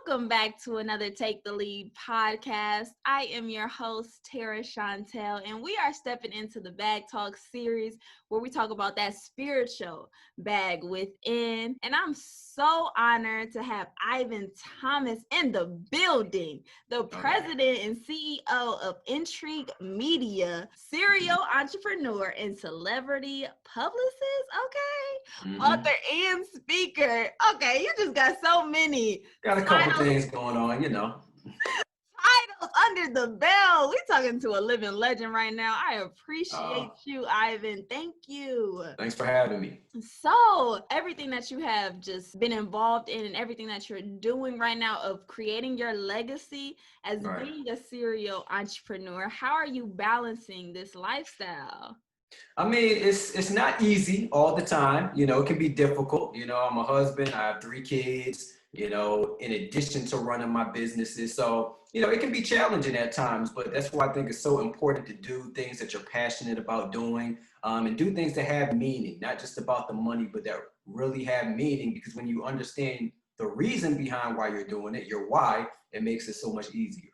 Welcome back to another Take the Lead podcast. I am your host, Tara Chantelle, and we are stepping into the Bag Talk series where we talk about that spiritual bag within. And I'm so honored to have Ivan Thomas in the building, the president and CEO of Intrigue Media, serial entrepreneur and celebrity publicist, author and speaker. Okay, you just got so many got a couple things going on, titles under the belt. We're talking to a living legend right now. I appreciate you, Ivan. Thank you. Thanks for having me. So everything that you have just been involved in and everything that you're doing right now of creating your legacy as being a serial entrepreneur, how are you balancing this lifestyle? I mean, it's not easy all the time. It can be difficult. I'm a husband. I have 3 kids, in addition to running my businesses. So, it can be challenging at times, but that's why I think it's so important to do things that you're passionate about doing, and do things that have meaning, not just about the money, but that really have meaning, because when you understand the reason behind why you're doing it, your why, it makes it so much easier.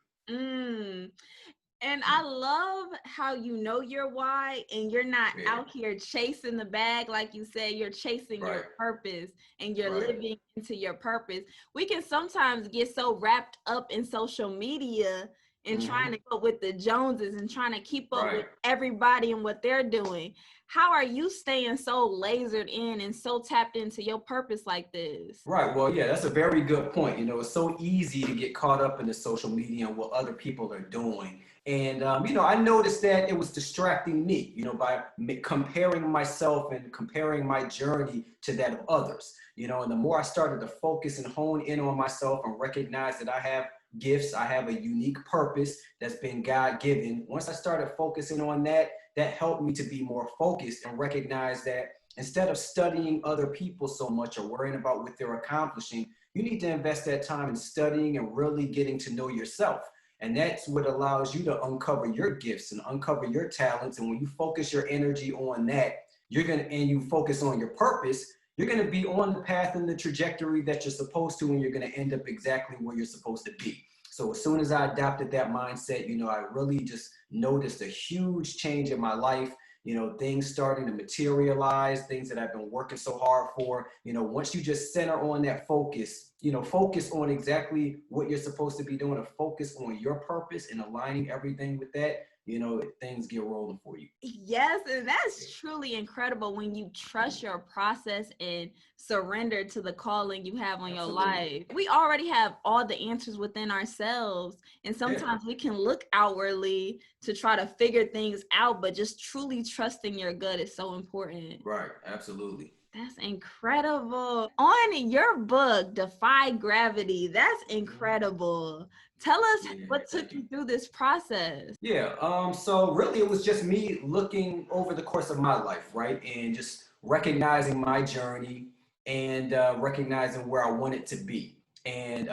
And I love how you know your why and you're not out here chasing the bag. Like you said, you're chasing your purpose and you're living into your purpose. We can sometimes get so wrapped up in social media and trying to go with the Joneses and trying to keep up with everybody and what they're doing. How are you staying so lasered in and so tapped into your purpose like this? Right. Well, yeah, that's a very good point. It's so easy to get caught up in the social media and what other people are doing. And, I noticed that it was distracting me, by comparing myself and comparing my journey to that of others, and the more I started to focus and hone in on myself and recognize that I have gifts, I have a unique purpose that's been God-given. Once I started focusing on that, that helped me to be more focused and recognize that instead of studying other people so much or worrying about what they're accomplishing, you need to invest that time in studying and really getting to know yourself. And that's what allows you to uncover your gifts and uncover your talents. And when you focus your energy on that, and you focus on your purpose, you're going to be on the path and the trajectory that you're supposed to, and you're going to end up exactly where you're supposed to be. So as soon as I adopted that mindset, I really just noticed a huge change in my life. Things starting to materialize, things that I've been working so hard for. Once you just center on that focus, focus on exactly what you're supposed to be doing, and focus on your purpose and aligning everything with that, things get rolling for you. Yes, and that's truly incredible when you trust your process and surrender to the calling you have on your life. We already have all the answers within ourselves, and sometimes we can look outwardly to try to figure things out, but just truly trusting your gut is so important. Right, absolutely. That's incredible. On your book, Defy Gravity, that's incredible. Tell us what took you through this process. So really it was just me looking over the course of my life, right? And just recognizing my journey and recognizing where I wanted to be. And,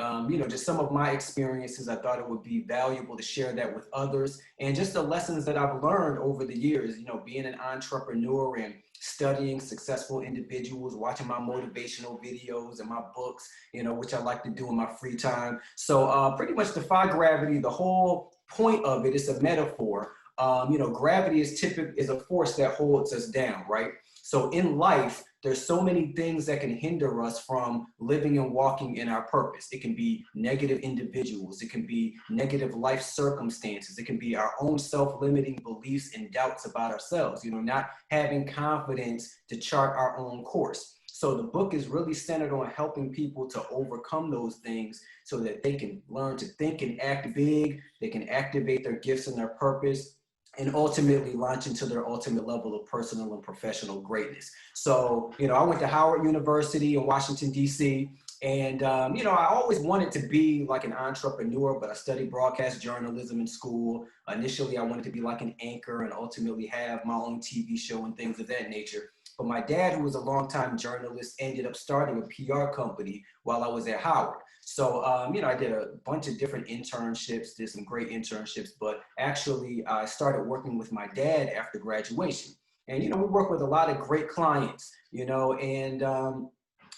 just some of my experiences, I thought it would be valuable to share that with others. And just the lessons that I've learned over the years, being an entrepreneur and studying successful individuals, watching my motivational videos and my books, which I like to do in my free time. So pretty much Defy Gravity, the whole point of it is a metaphor. Gravity is a force that holds us down, right? So in life, there's so many things that can hinder us from living and walking in our purpose. It can be negative individuals. It can be negative life circumstances. It can be our own self-limiting beliefs and doubts about ourselves, not having confidence to chart our own course. So the book is really centered on helping people to overcome those things so that they can learn to think and act big. They can activate their gifts and their purpose, and ultimately launch into their ultimate level of personal and professional greatness. So, I went to Howard University in Washington, D.C., and, I always wanted to be like an entrepreneur, but I studied broadcast journalism in school. Initially, I wanted to be like an anchor and ultimately have my own TV show and things of that nature. But my dad, who was a longtime journalist, ended up starting a PR company while I was at Howard. So, I did a bunch of different internships, did some great internships, but actually I started working with my dad after graduation. And, we work with a lot of great clients, and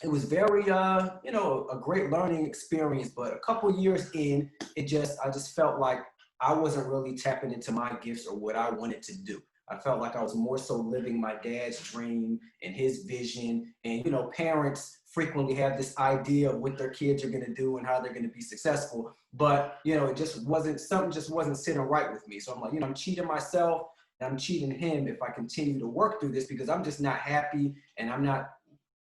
it was very, a great learning experience. But a couple years in, I just felt like I wasn't really tapping into my gifts or what I wanted to do. I felt like I was more so living my dad's dream and his vision. And, parents frequently have this idea of what their kids are going to do and how they're going to be successful. But, something just wasn't sitting right with me. So I'm like, I'm cheating myself and I'm cheating him if I continue to work through this, because I'm just not happy and I'm not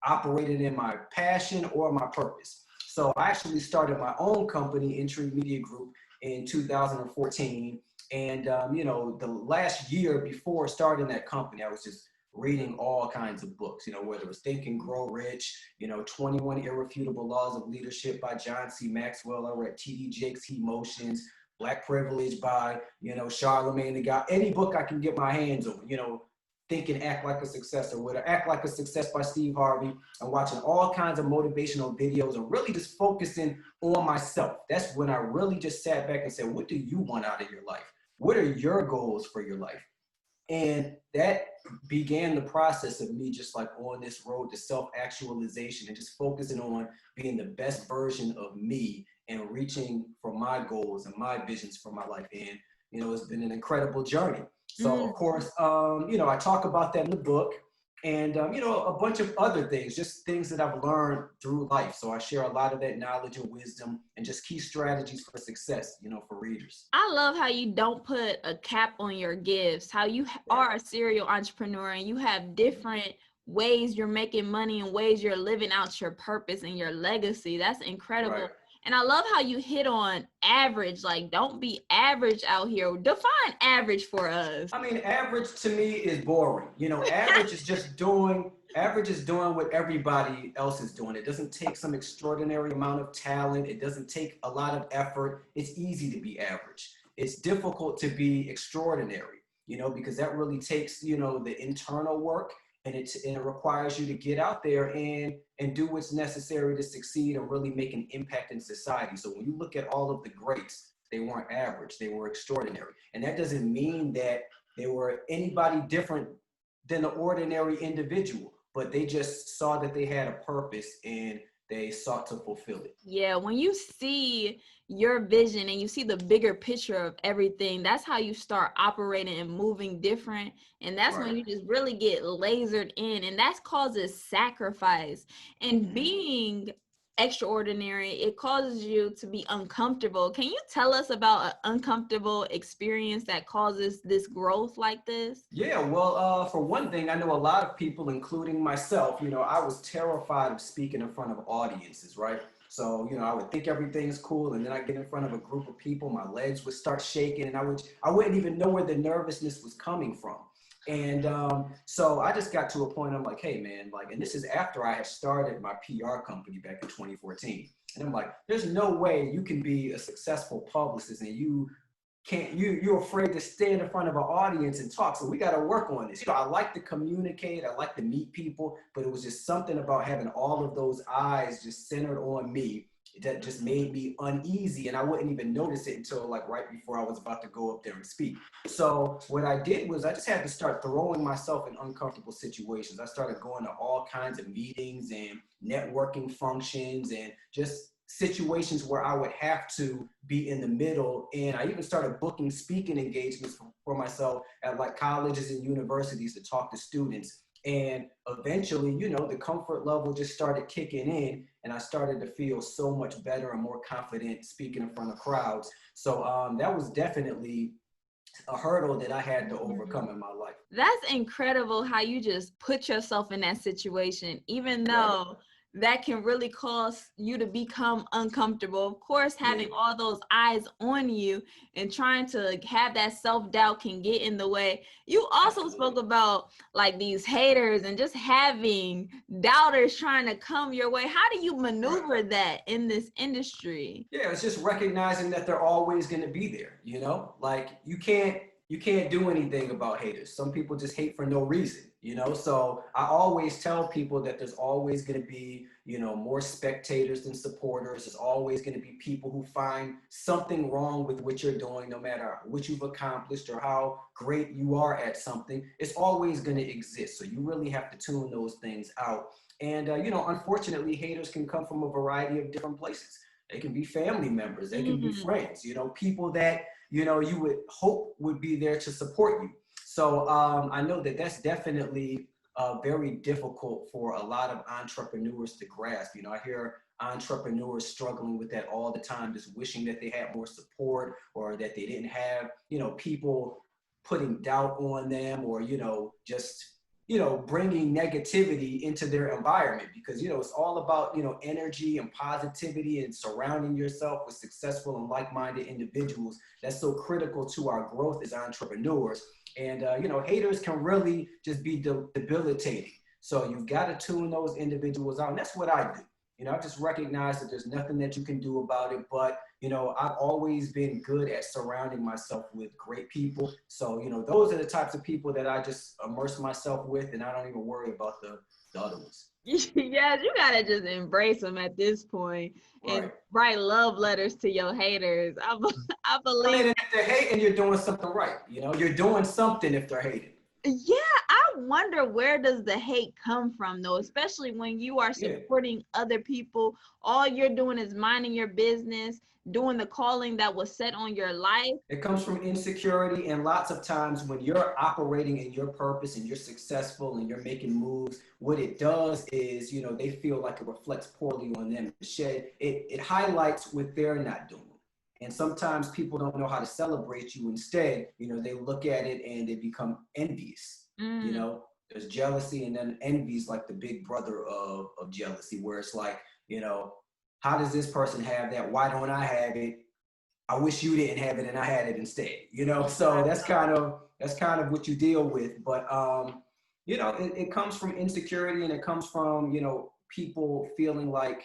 operating in my passion or my purpose. So I actually started my own company, Intrigue Media Group, in 2014. And, the last year before starting that company, I was just reading all kinds of books, whether it was Think and Grow Rich, 21 Irrefutable Laws of Leadership by John C. Maxwell. I read T.D. Jakes' Emotions, Black Privilege by, Charlemagne the God. Any book I can get my hands on, Think and Act Like a Success, or whatever, Act Like a Success by Steve Harvey. I'm watching all kinds of motivational videos and really just focusing on myself. That's when I really just sat back and said, what do you want out of your life? What are your goals for your life? And that began the process of me just like on this road to self-actualization and just focusing on being the best version of me and reaching for my goals and my visions for my life. And, it's been an incredible journey. So, of course, I talk about that in the book, and, a bunch of other things, just things that I've learned through life. So I share a lot of that knowledge and wisdom and just key strategies for success, for readers. I love how you don't put a cap on your gifts, how you are a serial entrepreneur and you have different ways you're making money and ways you're living out your purpose and your legacy. That's incredible. Right. And I love how you hit on average, like don't be average out here. Define average for us. I mean, average to me is boring. Average is just doing what everybody else is doing. It doesn't take some extraordinary amount of talent. It doesn't take a lot of effort. It's easy to be average. It's difficult to be extraordinary, because that really takes, the internal work. And it requires you to get out there and do what's necessary to succeed and really make an impact in society. So when you look at all of the greats, they weren't average, they were extraordinary. And that doesn't mean that they were anybody different than the ordinary individual, but they just saw that they had a purpose and they sought to fulfill it. Yeah, when you see your vision and you see the bigger picture of everything, that's how you start operating and moving different. And that's when you just really get lasered in, and that causes sacrifice. And being extraordinary, it causes you to be uncomfortable. Can you tell us about an uncomfortable experience that causes this growth like this? Yeah, well, for one thing, I know a lot of people, including myself, I was terrified of speaking in front of audiences, right? So, I would think everything's cool, and then I get in front of a group of people, my legs would start shaking, and I wouldn't even know where the nervousness was coming from. And so I just got to a point, I'm like, hey man, and this is after I had started my PR company back in 2014. And I'm like, there's no way you can be a successful publicist and you're afraid to stand in front of an audience and talk. So we got to work on this. I like to communicate, I like to meet people, but it was just something about having all of those eyes just centered on me that just made me uneasy, and I wouldn't even notice it until right before I was about to go up there and speak. So what I did was I just had to start throwing myself in uncomfortable situations. I started going to all kinds of meetings and networking functions and just situations where I would have to be in the middle. And I even started booking speaking engagements for myself at colleges and universities to talk to students. And eventually, the comfort level just started kicking in, and I started to feel so much better and more confident speaking in front of crowds. So that was definitely a hurdle that I had to overcome in my life. That's incredible how you just put yourself in that situation, even though that can really cause you to become uncomfortable. Of course, having all those eyes on you and trying to have that self-doubt can get in the way. You also spoke about these haters and just having doubters trying to come your way. How do you maneuver that in this industry? Yeah, it's just recognizing that they're always going to be there, you can't do anything about haters. Some people just hate for no reason. You know, so I always tell people that there's always going to be, you know, more spectators than supporters. There's always going to be people who find something wrong with what you're doing, no matter what you've accomplished or how great you are at something. It's always going to exist. So you really have to tune those things out. And, you know, unfortunately, haters can come from a variety of different places. They can be family members, they can be friends, you know, people that, you know, you would hope would be there to support you. So I know that that's definitely very difficult for a lot of entrepreneurs to grasp. You know, I hear entrepreneurs struggling with that all the time, just wishing that they had more support or that they didn't have, you know, people putting doubt on them or, you know, just, you know, bringing negativity into their environment because, you know, it's all about, you know, energy and positivity and surrounding yourself with successful and like-minded individuals. That's so critical to our growth as entrepreneurs. And, you know, haters can really just be debilitating. So you've got to tune those individuals out. And that's what I do. You know, I just recognize that there's nothing that you can do about it. But, you know, I've always been good at surrounding myself with great people. So, you know, those are the types of people that I just immerse myself with. And I don't even worry about the other ones. Yeah, you gotta just embrace them at this point and Right. write love letters to your haters. I I believe. mean, if they're hating, you're doing something right. You know, you're doing something if they're hating. Yeah, I wonder where does the hate come from though, especially when you are Yeah. supporting other people. All you're doing is minding your business, doing the calling that was set on your life. It comes from insecurity, and lots of times when you're operating in your purpose and you're successful and you're making moves, what it does is, you know, they feel like it reflects poorly on them. It highlights what they're not doing. And sometimes people don't know how to celebrate you. Instead, you know, they look at it and they become envious. You know, there's jealousy, and then envy is like the big brother of jealousy, where it's like, you know, how does this person have that? Why don't I have it? I wish you didn't have it and I had it instead, you know? So that's kind of what you deal with. But, you know, it comes from insecurity, and it comes from, you know, people feeling like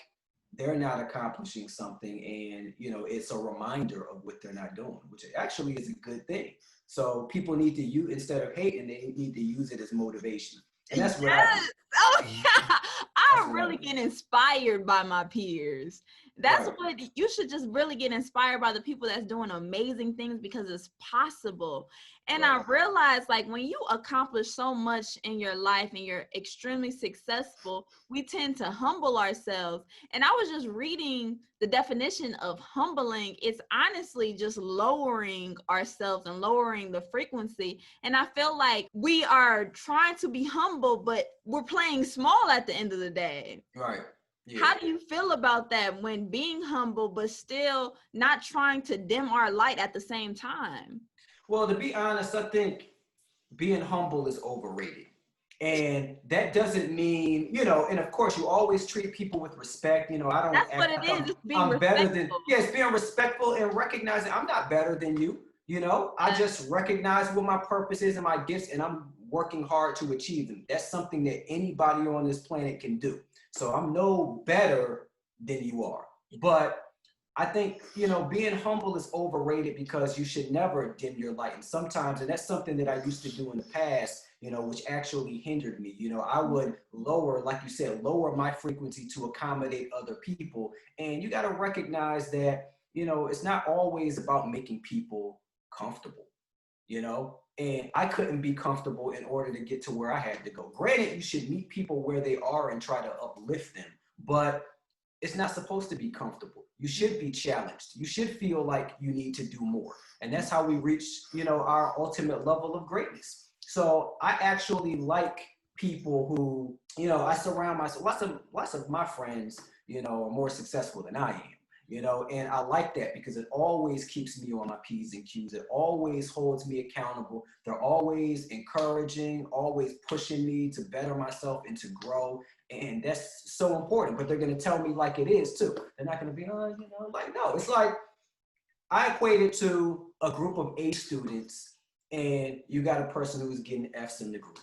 they're not accomplishing something, and, you know, it's a reminder of what they're not doing, which actually is a good thing. So people need to use, instead of hating, they need to use it as motivation. And that's what I do. Yes. Oh yeah. I That's what I really do. get inspired by my peers. That's Right. what you should just really get inspired by, the people that's doing amazing things because it's possible. And I Right. realized, like, when you accomplish so much in your life and you're extremely successful, we tend to humble ourselves. And I was just reading the definition of humbling. It's honestly just lowering ourselves and lowering the frequency. And I feel like we are trying to be humble, but we're playing small at the end of the day. Right. Yeah. How do you feel about that, when being humble, but still not trying to dim our light at the same time? Well, to be honest, I think being humble is overrated. And that doesn't mean, you know, and of course you always treat people with respect. You know, I don't That's what act it like is. It's being I'm better than, respectful. yes, being respectful and recognizing I'm not better than you. You know, I just recognize what my purpose is and my gifts, and I'm working hard to achieve them. That's something that anybody on this planet can do. So I'm no better than you are. But I think, you know, being humble is overrated because you should never dim your light. And sometimes, and that's something that I used to do in the past, you know, which actually hindered me. You know, I would lower, like you said, lower my frequency to accommodate other people. And you got to recognize that, you know, it's not always about making people comfortable, you know, and I couldn't be comfortable in order to get to where I had to go. Granted, you should meet people where they are and try to uplift them, but it's not supposed to be comfortable. You should be challenged. You should feel like you need to do more. And that's how we reach, you know, our ultimate level of greatness. So I actually like people who, you know, I surround myself, lots of my friends, you know, are more successful than I am, you know, and I like that because it always keeps me on my P's and Q's. It always holds me accountable. They're always encouraging, always pushing me to better myself and to grow. And that's so important, but they're going to tell me like it is too. They're not going to be, oh, you know, like, no, it's like I equate it to a group of A students, and you got a person who's getting F's in the group.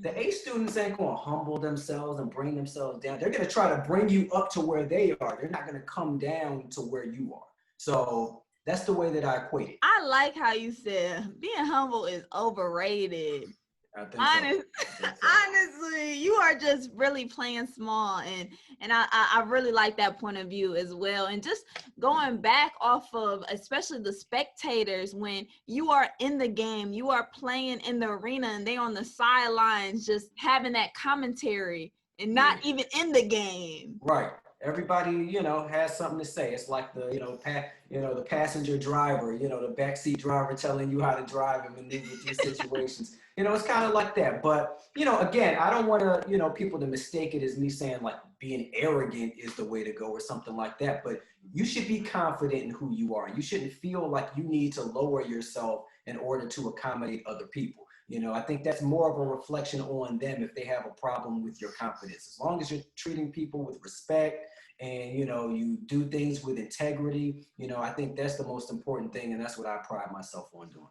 The A students ain't going to humble themselves and bring themselves down. They're going to try to bring you up to where they are. They're not going to come down to where you are. So that's the way that I equate it. I like how you said being humble is overrated. I think so. Honestly, you are just really playing small, and I really like that point of view as well. And just going back off of especially the spectators, when you are in the game, you are playing in the arena, and they on the sidelines just having that commentary and not even in the game. Right. Everybody, has something to say. It's like the, the passenger driver, the backseat driver telling you how to drive and maneuver through situations. It's kind of like that. But, again, I don't want to, people to mistake it as me saying like being arrogant is the way to go or something like that. But you should be confident in who you are. You shouldn't feel like you need to lower yourself in order to accommodate other people. I think that's more of a reflection on them if they have a problem with your confidence. As long as you're treating people with respect and, you do things with integrity, I think that's the most important thing. And that's what I pride myself on doing.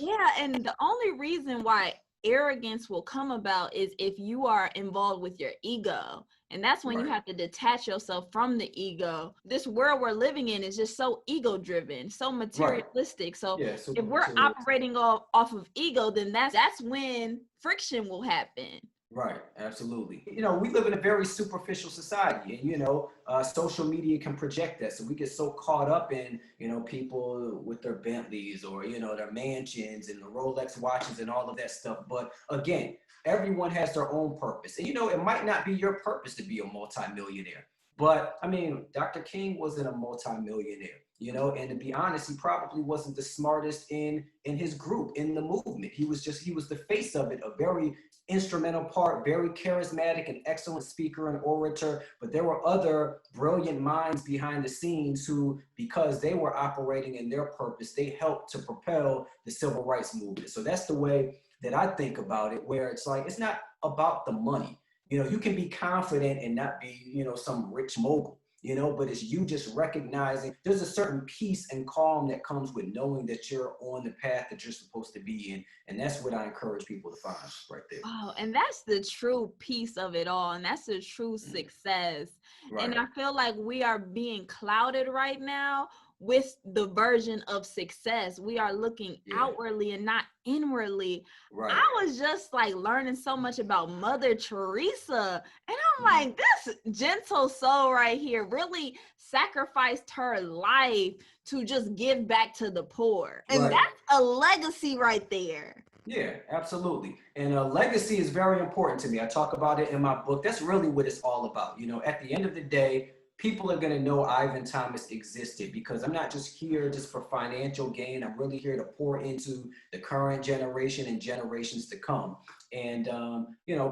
Yeah. And the only reason why arrogance will come about is if you are involved with your ego. And that's when you have to detach yourself from the ego. This world we're living in is just so ego driven, so materialistic. So if we're operating off of ego, then that's when friction will happen. Right, absolutely. We live in a very superficial society, and social media can project that. So we get so caught up in, people with their Bentleys or, their mansions and the Rolex watches and all of that stuff. But again, everyone has their own purpose. And, it might not be your purpose to be a multimillionaire. But I mean, Dr. King wasn't a multimillionaire, and to be honest, he probably wasn't the smartest in his group, in the movement. He was the face of it, a very instrumental part, very charismatic and excellent speaker and orator. But there were other brilliant minds behind the scenes who, because they were operating in their purpose, they helped to propel the civil rights movement. So that's the way that I think about it, where it's like, it's not about the money. You can be confident and not be, some rich mogul, but it's you just recognizing there's a certain peace and calm that comes with knowing that you're on the path that you're supposed to be in. And that's what I encourage people to find right there. Oh, and that's the true piece of it all. And that's the true success. Right. And I feel like we are being clouded right now with the version of success. We are looking outwardly and not inwardly. Right. I was just like learning so much about Mother Teresa, and I'm like, this gentle soul right here really sacrificed her life to just give back to the poor. And that's a legacy right there. Yeah, absolutely. And a legacy is very important to me. I talk about it in my book. That's really what it's all about. At the end of the day, people are going to know Ivan Thomas existed because I'm not just here just for financial gain. I'm really here to pour into the current generation and generations to come. And,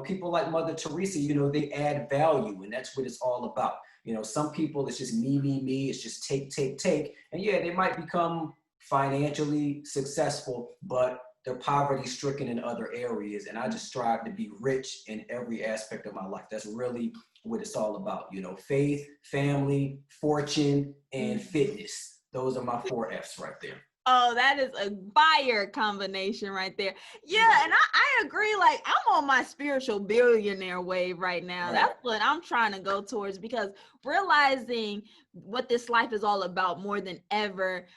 people like Mother Teresa, they add value, and that's what it's all about. Some people, it's just me, it's just take. And yeah, they might become financially successful, but they're poverty stricken in other areas. And I just strive to be rich in every aspect of my life. That's really what it's all about. Faith, family, fortune, and fitness. Those are my 4 F's right there. Oh, that is a fire combination right there. Yeah, and I agree. Like, I'm on my spiritual billionaire wave right now. Right. That's what I'm trying to go towards, because realizing what this life is all about more than ever,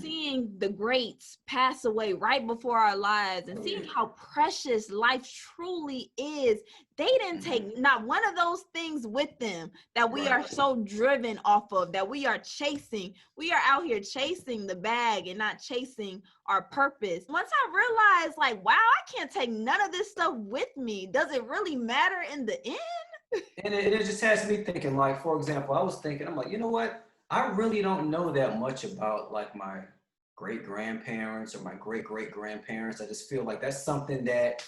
seeing the greats pass away right before our lives and seeing how precious life truly is. They didn't take not one of those things with them that we are so driven off of, that we are chasing. We are out here chasing the bag and not chasing our purpose. Once I realized, like, wow, I can't take none of this stuff with me. Does it really matter in the end? And it just has me thinking, like, for example, I was thinking, I'm like, you know what? I really don't know that much about like my great-grandparents or my great-great-grandparents. I just feel like that's something that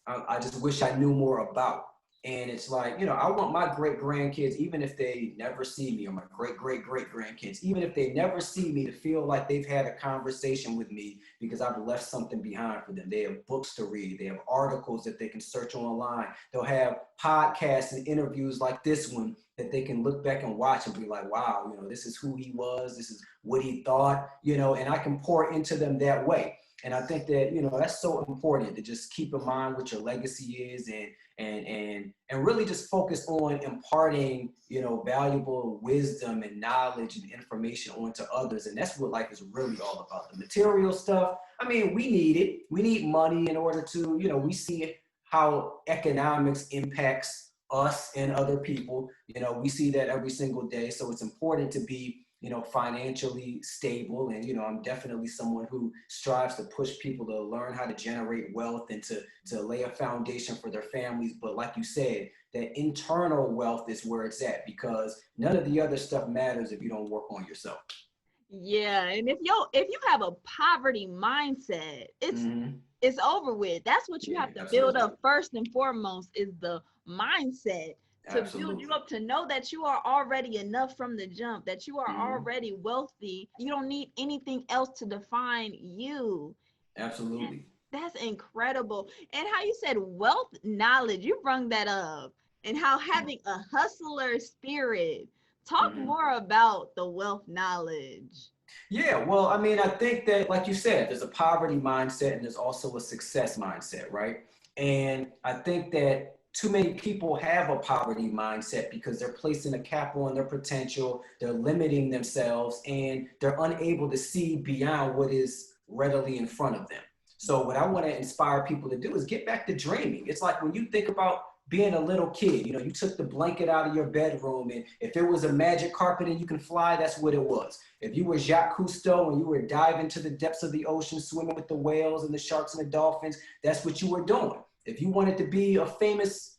I just wish I knew more about. And it's like, I want my great-grandkids, even if they never see me, or my great-great-great-grandkids, even if they never see me, to feel like they've had a conversation with me because I've left something behind for them. They have books to read. They have articles that they can search online. They'll have podcasts and interviews like this one that they can look back and watch and be like, wow, this is who he was. This is what he thought, and I can pour into them that way. And I think that, that's so important, to just keep in mind what your legacy is and really just focus on imparting, you know, valuable wisdom and knowledge and information onto others. And that's what life is really all about. The material stuff, I mean, we need it. We need money in order to, you know, we see how economics impacts us and other people. You know, we see that every single day. So it's important to be, you know, financially stable. And, you know, I'm definitely someone who strives to push people to learn how to generate wealth and to lay a foundation for their families. But like you said, that internal wealth is where it's at, because none of the other stuff matters if you don't work on yourself. Yeah, and if you have a poverty mindset, it's over with. That's what you have to build up first and foremost, is the mindset to build you up, to know that you are already enough from the jump, that you are already wealthy. You don't need anything else to define you. Absolutely. That's incredible. And how you said wealth knowledge, you brought that up, and how having a hustler spirit. Talk more about the wealth knowledge. Yeah, well, I mean, I think that, like you said, there's a poverty mindset and there's also a success mindset, right? And I think that too many people have a poverty mindset because they're placing a cap on their potential, they're limiting themselves, and they're unable to see beyond what is readily in front of them. So what I want to inspire people to do is get back to dreaming. It's like when you think about being a little kid, you know, you took the blanket out of your bedroom, and if it was a magic carpet and you can fly, that's what it was. If you were Jacques Cousteau and you were diving to the depths of the ocean, swimming with the whales and the sharks and the dolphins, that's what you were doing. If you wanted to be a famous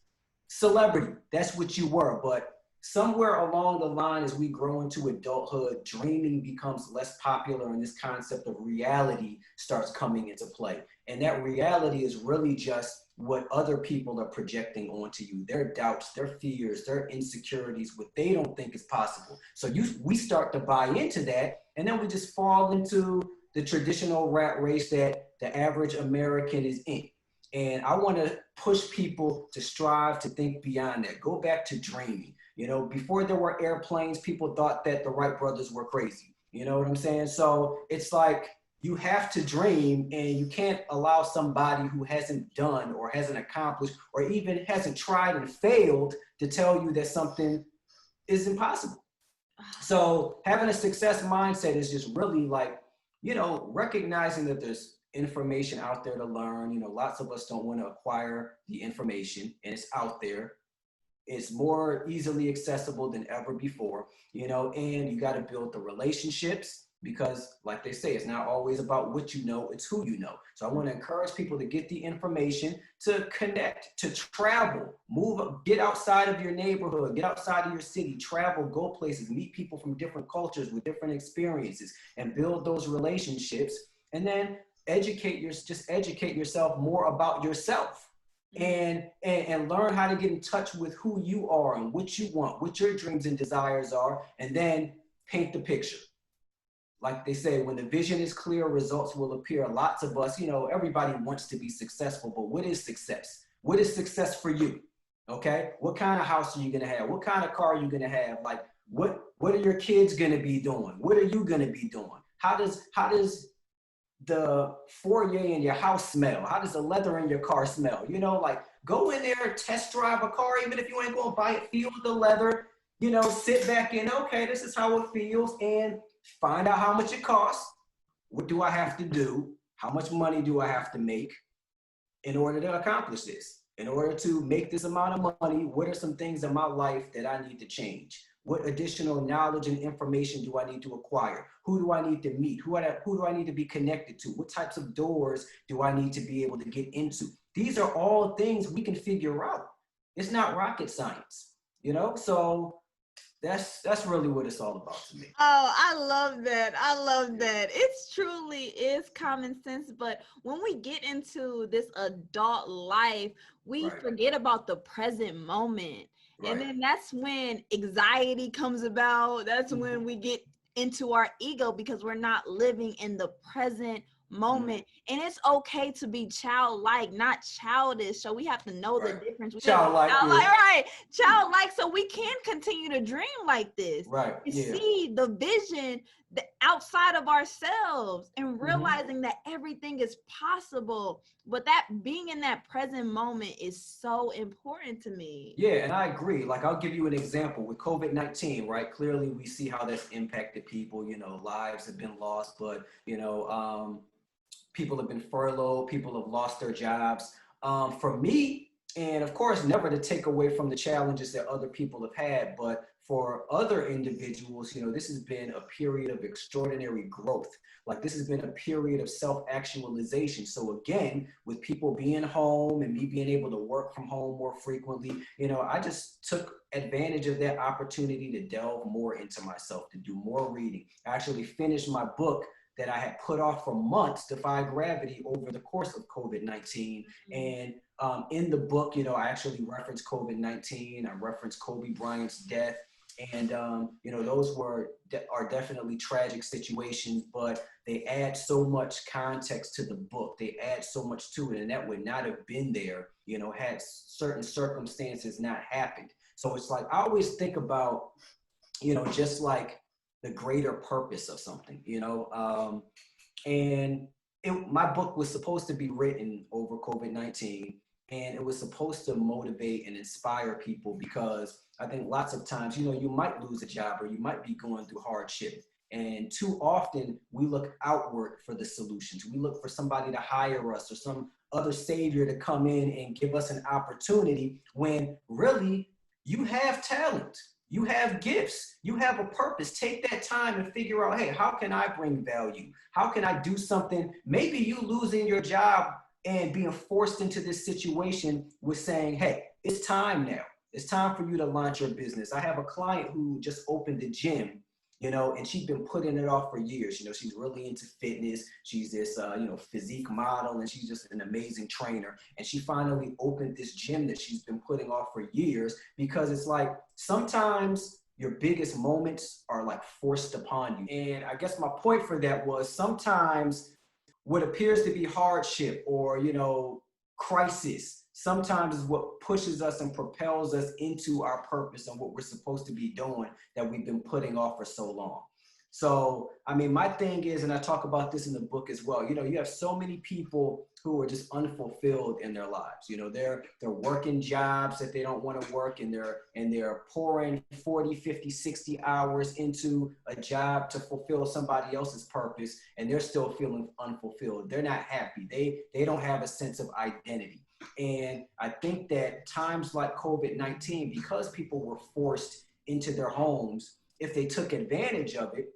celebrity, that's what you were. But somewhere along the line, as we grow into adulthood, dreaming becomes less popular and this concept of reality starts coming into play. And that reality is really just what other people are projecting onto you, their doubts, their fears, their insecurities, what they don't think is possible. So we start to buy into that, and then we just fall into the traditional rat race that the average American is in. And I want to push people to strive to think beyond that. Go back to dreaming. You know, before there were airplanes, people thought that the Wright brothers were crazy. You know what I'm saying? So it's like, you have to dream, and you can't allow somebody who hasn't done or hasn't accomplished or even hasn't tried and failed to tell you that something is impossible. So having a success mindset is just really like, you know, recognizing that there's information out there to learn. You know, lots of us don't want to acquire the information, and it's out there. It's more easily accessible than ever before, you know, and you got to build the relationships, because like they say, it's not always about what you know, it's who you know. So I want to encourage people to get the information, to connect, to travel, move, get outside of your neighborhood, get outside of your city, travel, go places, meet people from different cultures with different experiences, and build those relationships. And then educate yourself more about yourself. And learn how to get in touch with who you are and what you want, what your dreams and desires are, and then paint the picture. Like they say, when the vision is clear, results will appear. Lots of us, you know, everybody wants to be successful, but what is success? What is success for you? Okay? What kind of house are you gonna have? What kind of car are you gonna have? Like, what are your kids gonna be doing? What are you gonna be doing? How does the foyer in your house smell? How does the leather in your car smell? You know, like, go in there, test drive a car, even if you ain't gonna buy it, feel the leather, you know, sit back in, okay, this is how it feels, and find out how much it costs. What do I have to do? How much money do I have to make in order to accomplish this? In order to make this amount of money, what are some things in my life that I need to change? What additional knowledge and information do I need to acquire? Who do I need to meet? Who do I need to be connected to? What types of doors do I need to be able to get into? These are all things we can figure out. It's not rocket science, you know? So that's really what it's all about to me. Oh, I love that. I love that. It's truly is common sense, but when we get into this adult life, we forget about the present moment. And then that's when anxiety comes about. That's when we get into our ego, because we're not living in the present moment. And it's okay to be childlike, not childish. So we have to know the difference. Childlike, childlike, so we can continue to dream like this. And see the vision outside of ourselves and realizing that everything is possible. But that being in that present moment is so important to me. Yeah, and I agree. Like, I'll give you an example with COVID-19, right? Clearly, we see how that's impacted people. Lives have been lost, but, people have been furloughed, people have lost their jobs. For me, and of course, never to take away from the challenges that other people have had, but for other individuals, this has been a period of extraordinary growth. Like, this has been a period of self-actualization. So again, with people being home and me being able to work from home more frequently, I just took advantage of that opportunity to delve more into myself, to do more reading. I actually finished my book that I had put off for months, Defy Gravity, over the course of COVID-19. And in the book, I actually referenced COVID-19. I referenced Kobe Bryant's death. And, those are definitely tragic situations, but they add so much context to the book. They add so much to it, and that would not have been there, had certain circumstances not happened. So it's like, I always think about, just like the greater purpose of something, and my book was supposed to be written over COVID-19, and it was supposed to motivate and inspire people, because I think lots of times, you might lose a job or you might be going through hardship. And too often we look outward for the solutions. We look for somebody to hire us or some other savior to come in and give us an opportunity, when really you have talent. You have gifts, you have a purpose. Take that time and figure out, hey, how can I bring value? How can I do something? Maybe you losing your job and being forced into this situation with saying, hey, it's time now. It's time for you to launch your business. I have a client who just opened a gym, and she's been putting it off for years. She's really into fitness. She's this, physique model, and she's just an amazing trainer. And she finally opened this gym that she's been putting off for years, because it's like, sometimes your biggest moments are like forced upon you. And I guess my point for that was, sometimes what appears to be hardship or, crisis, sometimes is what pushes us and propels us into our purpose and what we're supposed to be doing that we've been putting off for so long. So, my thing is, and I talk about this in the book as well, you have so many people who are just unfulfilled in their lives. They're working jobs that they don't want to work, and they're pouring 40, 50, 60 hours into a job to fulfill somebody else's purpose, and they're still feeling unfulfilled. They're not happy. They don't have a sense of identity. And I think that times like COVID-19, because people were forced into their homes, if they took advantage of it,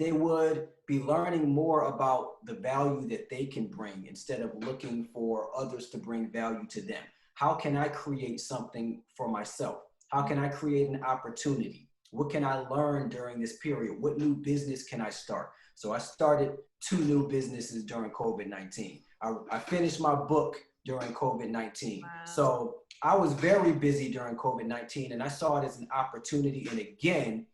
they would be learning more about the value that they can bring, instead of looking for others to bring value to them. How can I create something for myself? How can I create an opportunity? What can I learn during this period? What new business can I start? So I started 2 new businesses during COVID-19. I finished my book during COVID-19. Wow. So I was very busy during COVID-19, and I saw it as an opportunity. And again,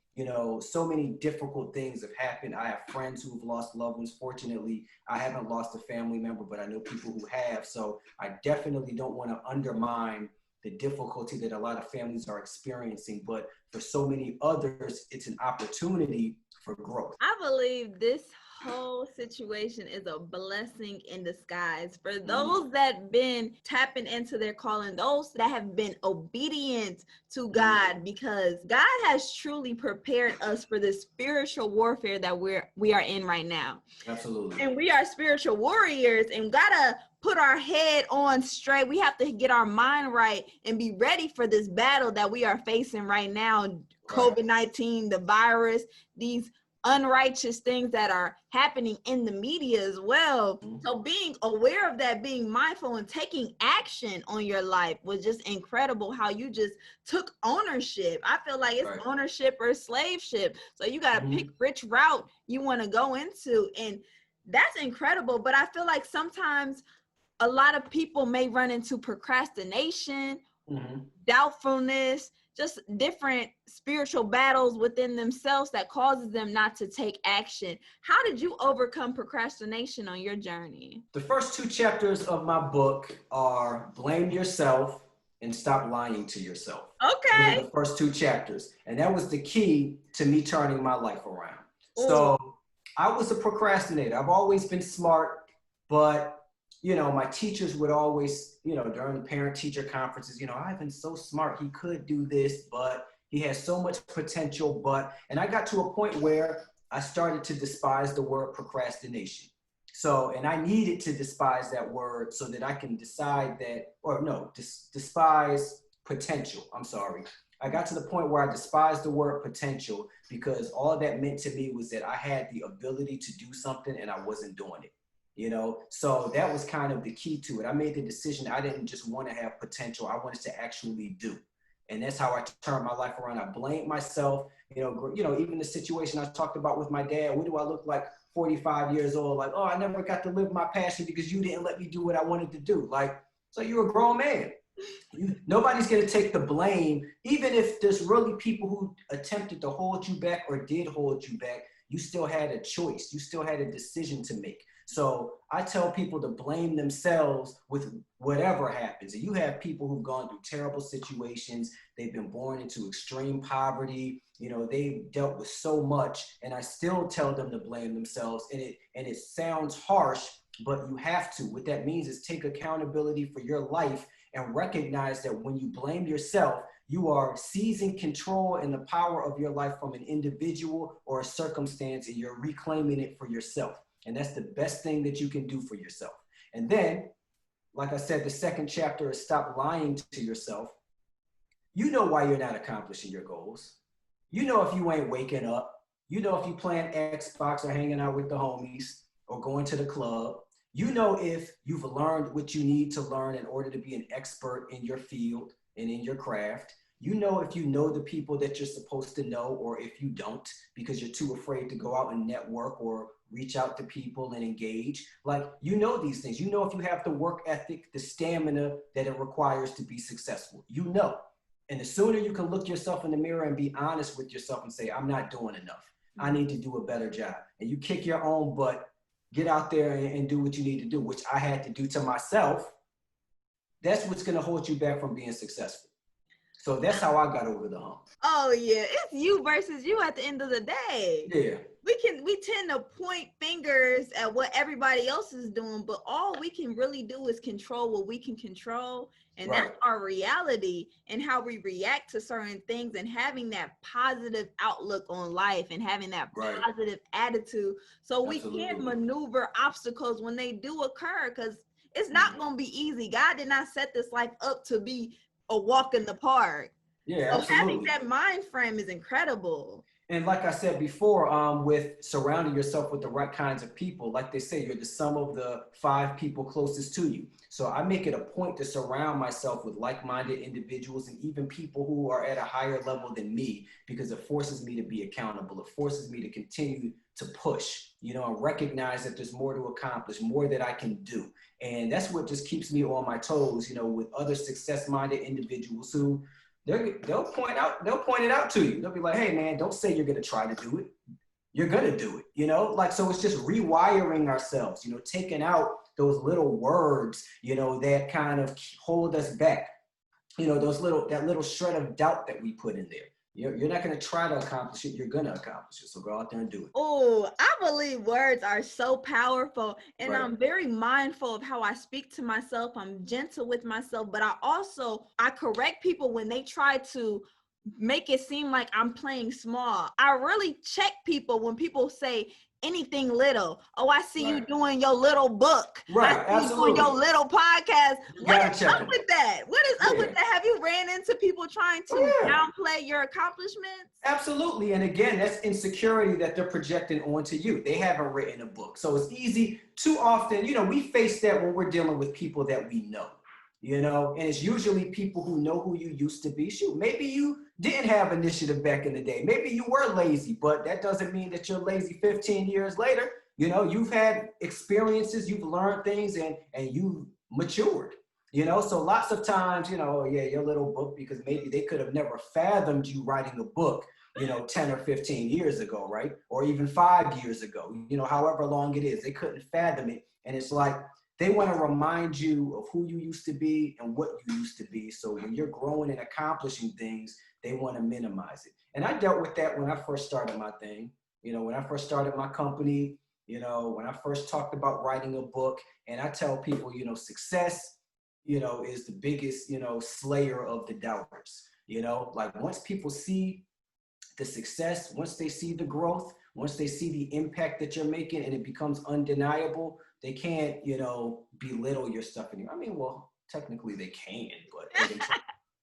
so many difficult things have happened. I have friends who have lost loved ones. Fortunately, I haven't lost a family member, but I know people who have. So I definitely don't want to undermine the difficulty that a lot of families are experiencing. But for so many others, it's an opportunity for growth. I believe this whole situation is a blessing in disguise for those that been tapping into their calling, those that have been obedient to God, because God has truly prepared us for this spiritual warfare that we are in right now. Absolutely. And we are spiritual warriors, and gotta put our head on straight. We have to get our mind right and be ready for this battle that we are facing right now. Right. COVID-19, the virus, these unrighteous things that are happening in the media as well. So being aware of that, being mindful and taking action on your life was just incredible. How you just took ownership. I feel like it's ownership or slaveship. So you got to pick which route you want to go into. And that's incredible. But I feel like sometimes a lot of people may run into procrastination, doubtfulness, just different spiritual battles within themselves that causes them not to take action. How did you overcome procrastination on your journey? The first 2 chapters of my book are Blame Yourself and Stop Lying to Yourself. Okay. Those are the first 2 chapters. And that was the key to me turning my life around. So I was a procrastinator. I've always been smart, but my teachers would always, during the parent-teacher conferences, Ivan's so smart. He could do this, but he has so much potential. And I got to a point where I started to despise the word procrastination. So, and I needed to despise that word so that I can decide that, or no, despise potential. I'm sorry. I got to the point where I despised the word potential because all that meant to me was that I had the ability to do something and I wasn't doing it. So that was kind of the key to it. I made the decision. I didn't just want to have potential. I wanted to actually do. And that's how I turned my life around. I blamed myself, even the situation I talked about with my dad. What do I look like 45 years old? Like, oh, I never got to live my passion because you didn't let me do what I wanted to do. Like, so you're a grown man. Nobody's going to take the blame. Even if there's really people who attempted to hold you back or did hold you back, you still had a choice. You still had a decision to make. So I tell people to blame themselves with whatever happens. And you have people who've gone through terrible situations. They've been born into extreme poverty. They've dealt with so much, and I still tell them to blame themselves. And it sounds harsh, but you have to. What that means is take accountability for your life and recognize that when you blame yourself, you are seizing control and the power of your life from an individual or a circumstance, and you're reclaiming it for yourself. And that's the best thing that you can do for yourself. And then, like I said, the second chapter is stop lying to yourself. You know why you're not accomplishing your goals. You know if you ain't waking up. You know if you playing Xbox or hanging out with the homies or going to the club. You know if you've learned what you need to learn in order to be an expert in your field and in your craft. You know if you know the people that you're supposed to know, or if you don't because you're too afraid to go out and network or reach out to people and engage. Like, these things. You know if you have the work ethic, the stamina that it requires to be successful. And the sooner you can look yourself in the mirror and be honest with yourself and say, I'm not doing enough. I need to do a better job. And you kick your own butt, get out there and do what you need to do, which I had to do to myself. That's what's going to hold you back from being successful. So that's how I got over the hump. Oh yeah, it's you versus you at the end of the day. Yeah. We tend to point fingers at what everybody else is doing, but all we can really do is control what we can control. And right. That's our reality and how we react to certain things, and having that positive outlook on life and having that right. positive attitude. So Absolutely. We can maneuver obstacles when they do occur, because it's not going to be easy. God did not set this life up to be a walk in the park. Yeah, so absolutely. Having that mind frame is incredible. And like I said before, with surrounding yourself with the right kinds of people, like they say, you're the sum of the 5 people closest to you. So I make it a point to surround myself with like-minded individuals and even people who are at a higher level than me, because it forces me to be accountable. It forces me to continue to push, and recognize that there's more to accomplish, more that I can do. And that's what just keeps me on my toes, with other success-minded individuals who they'll point it out to you. They'll be like, hey man, don't say you're going to try to do it. You're going to do it, so it's just rewiring ourselves, taking out those little words, that kind of hold us back, that little shred of doubt that we put in there. You're not going to try to accomplish it. You're going to accomplish it. So go out there and do it. Oh, I believe words are so powerful. And right. I'm very mindful of how I speak to myself. I'm gentle with myself, but I correct people when they try to make it seem like I'm playing small. I really check people when people say anything little. Oh, I see you doing your little book. Right, I see you doing your little podcast. What is up with that? What is up with that? Have you ran into people trying to downplay your accomplishments? Absolutely. And again, that's insecurity that they're projecting onto you. They haven't written a book. So it's easy. Too often, we face that when we're dealing with people that we know. And it's usually people who know who you used to be. Shoot, maybe you didn't have initiative back in the day. Maybe you were lazy, but that doesn't mean that you're lazy 15 years later. You've had experiences, you've learned things, and you matured. So lots of times, your little book, because maybe they could have never fathomed you writing a book, 10 or 15 years ago, right? Or even 5 years ago, however long it is, they couldn't fathom it. And it's like, they want to remind you of who you used to be and what you used to be. So when you're growing and accomplishing things, they want to minimize it. And I dealt with that when I first started my thing. When I first started my company, when I first talked about writing a book, and I tell people, success, is the biggest, slayer of the doubters. Like once people see the success, once they see the growth, once they see the impact that you're making and it becomes undeniable, they can't, belittle your stuff anymore. I mean, well, technically they can,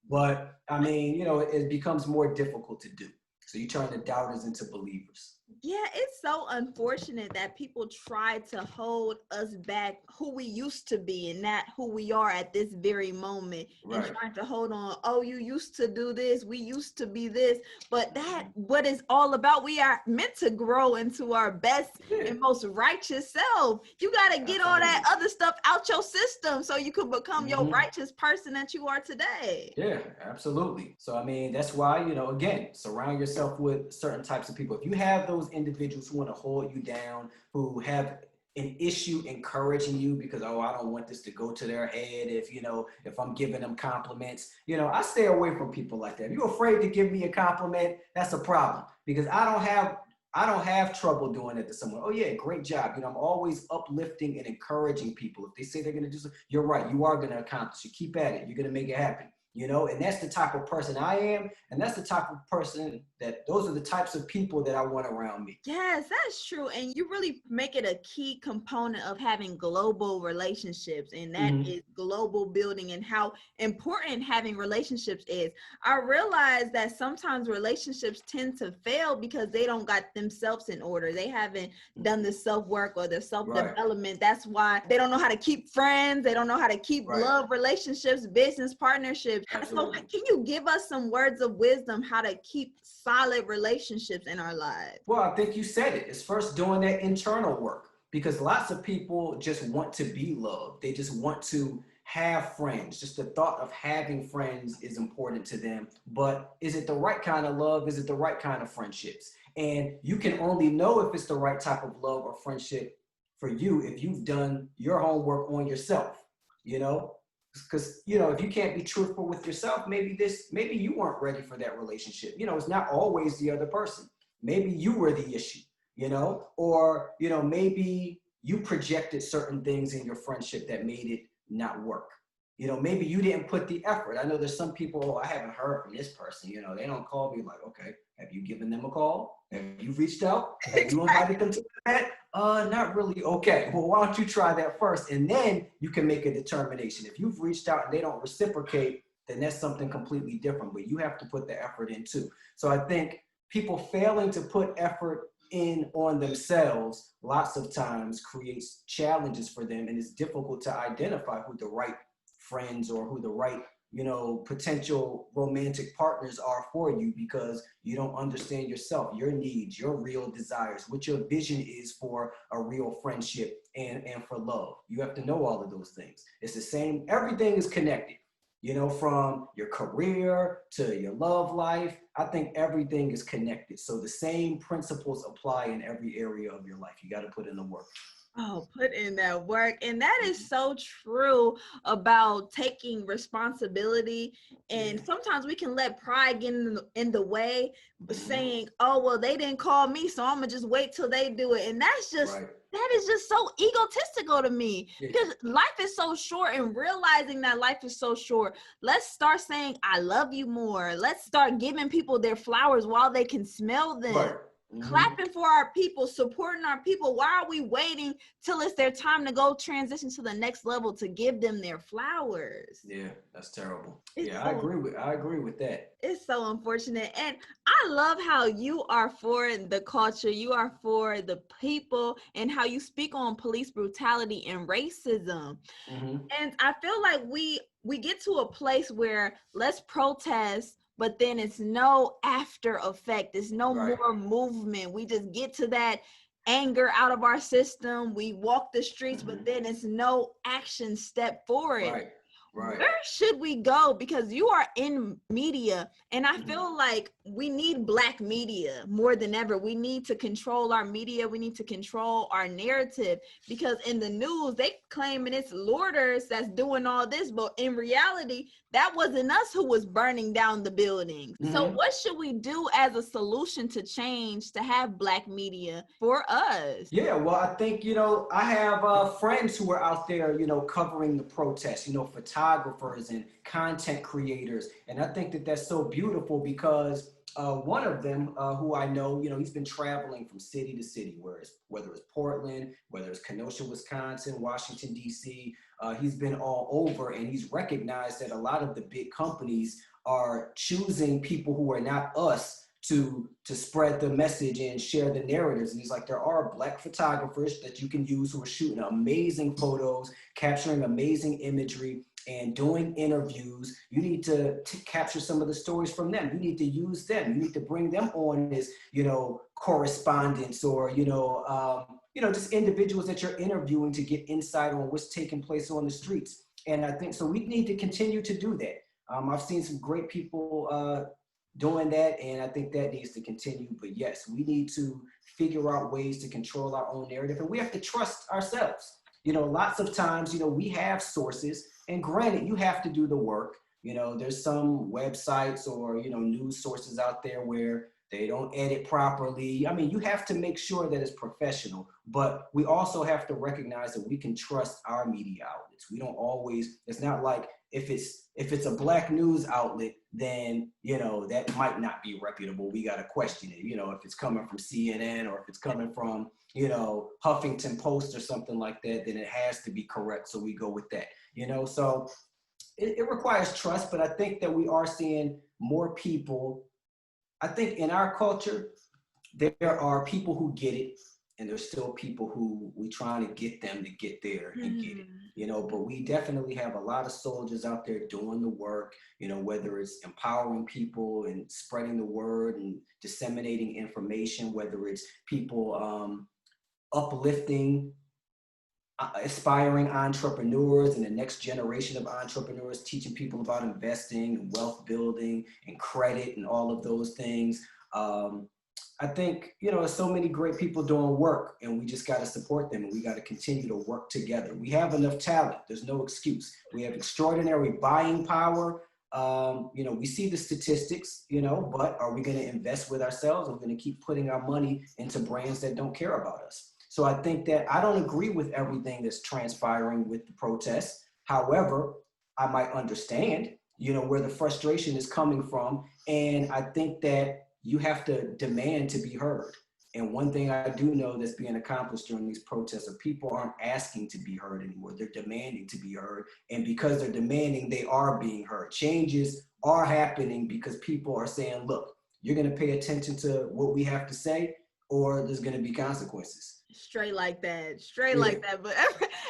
but I mean, it becomes more difficult to do. So you turn the doubters into believers. Yeah, it's so unfortunate that people try to hold us back, who we used to be and not who we are at this very moment. Right. And trying to hold on, oh, you used to do this, we used to be this, but that what it's all about. We are meant to grow into our best and most righteous self. You got to get all that other stuff out your system so you can become your righteous person that you are today. Yeah, absolutely. So, I mean, that's why, again, surround yourself with certain types of people. If you have those individuals who want to hold you down, who have an issue encouraging you because, oh, I don't want this to go to their head if I'm giving them compliments, I stay away from people like that. If you're afraid to give me a compliment, that's a problem, because I don't have trouble doing it to someone. Oh yeah, great job. I'm always uplifting and encouraging people. If they say they're going to do something, you're right. You are going to accomplish it. Keep at it. You're going to make it happen. And that's the type of person I am. And that's the type of person those are the types of people that I want around me. Yes, that's true. And you really make it a key component of having global relationships. And that is global building and how important having relationships is. I realize that sometimes relationships tend to fail because they don't got themselves in order. They haven't done the self-work or the self-development. Right. That's why they don't know how to keep friends. They don't know how to keep love relationships, business partnerships. Absolutely. So can you give us some words of wisdom how to keep solid relationships in our lives? Well, I think you said it. It's first doing that internal work, because lots of people just want to be loved. They just want to have friends. Just the thought of having friends is important to them. But is it the right kind of love? Is it the right kind of friendships? And you can only know if it's the right type of love or friendship for you if you've done your homework on yourself, Because, if you can't be truthful with yourself, maybe you weren't ready for that relationship. It's not always the other person. Maybe you were the issue, or, maybe you projected certain things in your friendship that made it not work. Maybe you didn't put the effort. I know there's some people, oh, I haven't heard from this person. They don't call me. Like, okay, have you given them a call? Have you reached out? Have you invited them to that? Not really. Okay, well, why don't you try that first? And then you can make a determination. If you've reached out and they don't reciprocate, then that's something completely different, but you have to put the effort in too. So I think people failing to put effort in on themselves lots of times creates challenges for them, and it's difficult to identify who the right friends or who the right potential romantic partners are for you, because you don't understand yourself, your needs, your real desires, what your vision is for a real friendship and for love. You have to know all of those things. It's the same. Everything is connected, from your career to your love life. I think everything is connected. So the same principles apply in every area of your life. You got to put in the work. Oh, put in that work. And that is so true about taking responsibility. And sometimes we can let pride get in the way, saying, oh, well, they didn't call me, so I'm going to just wait till they do it. And that's just, that is just so egotistical to me, because life is so short, and realizing that life is so short. Let's start saying, I love you more. Let's start giving people their flowers while they can smell them. Right. Clapping for our people, supporting our people. Why are we waiting till it's their time to go transition to the next level to give them their flowers? Yeah, that's terrible. I agree with that. It's so unfortunate. And I love how you are for the culture, you are for the people, and how you speak on police brutality and racism. And I feel like we get to a place where let's protest, but then it's no after effect. It's no more movement. We just get to that anger out of our system. We walk the streets, but then it's no action step forward. Right. Where should we go? Because you are in media, and I feel like we need Black media more than ever. We need to control our media. We need to control our narrative, because in the news, they claiming it's Lourdes that's doing all this, but in reality, that wasn't us who was burning down the buildings. So what should we do as a solution to change, to have Black media for us? Yeah, well, I think, I have friends who are out there, covering the protests, photographers and content creators. And I think that that's so beautiful because one of them who I know, he's been traveling from city to city, whether it's Portland, whether it's Kenosha, Wisconsin, Washington, D.C., he's been all over, and he's recognized that a lot of the big companies are choosing people who are not us to spread the message and share the narratives. And he's like, there are Black photographers that you can use who are shooting amazing photos, capturing amazing imagery, and doing interviews. You need to capture some of the stories from them. You need to use them. You need to bring them on as, correspondents, or, just individuals that you're interviewing to get insight on what's taking place on the streets. And I think, so we need to continue to do that. I've seen some great people doing that, and I think that needs to continue. But yes, we need to figure out ways to control our own narrative, and we have to trust ourselves. Lots of times, we have sources, and granted, you have to do the work. There's some websites or, news sources out there where they don't edit properly. I mean, you have to make sure that it's professional, but we also have to recognize that we can trust our media outlets. We don't always, it's not like if it's a Black news outlet, then, that might not be reputable. We got to question it. If it's coming from CNN or if it's coming from, Huffington Post or something like that, then it has to be correct. So we go with that, so it requires trust, but I think that we are seeing more people. I think in our culture, there are people who get it, and there's still people who we trying to get them to get there and get it, but we definitely have a lot of soldiers out there doing the work, whether it's empowering people and spreading the word and disseminating information, whether it's people uplifting aspiring entrepreneurs and the next generation of entrepreneurs, teaching people about investing and wealth building and credit and all of those things. I think, there's so many great people doing work, and we just got to support them, and we got to continue to work together. We have enough talent. There's no excuse. We have extraordinary buying power. We see the statistics, but are we going to invest with ourselves? Or are we going to keep putting our money into brands that don't care about us? So I think that I don't agree with everything that's transpiring with the protests. However, I might understand, where the frustration is coming from. And I think that you have to demand to be heard. And one thing I do know that's being accomplished during these protests are people aren't asking to be heard anymore. They're demanding to be heard. And because they're demanding, they are being heard. Changes are happening because people are saying, look, you're going to pay attention to what we have to say, or there's going to be consequences. Straight like that. But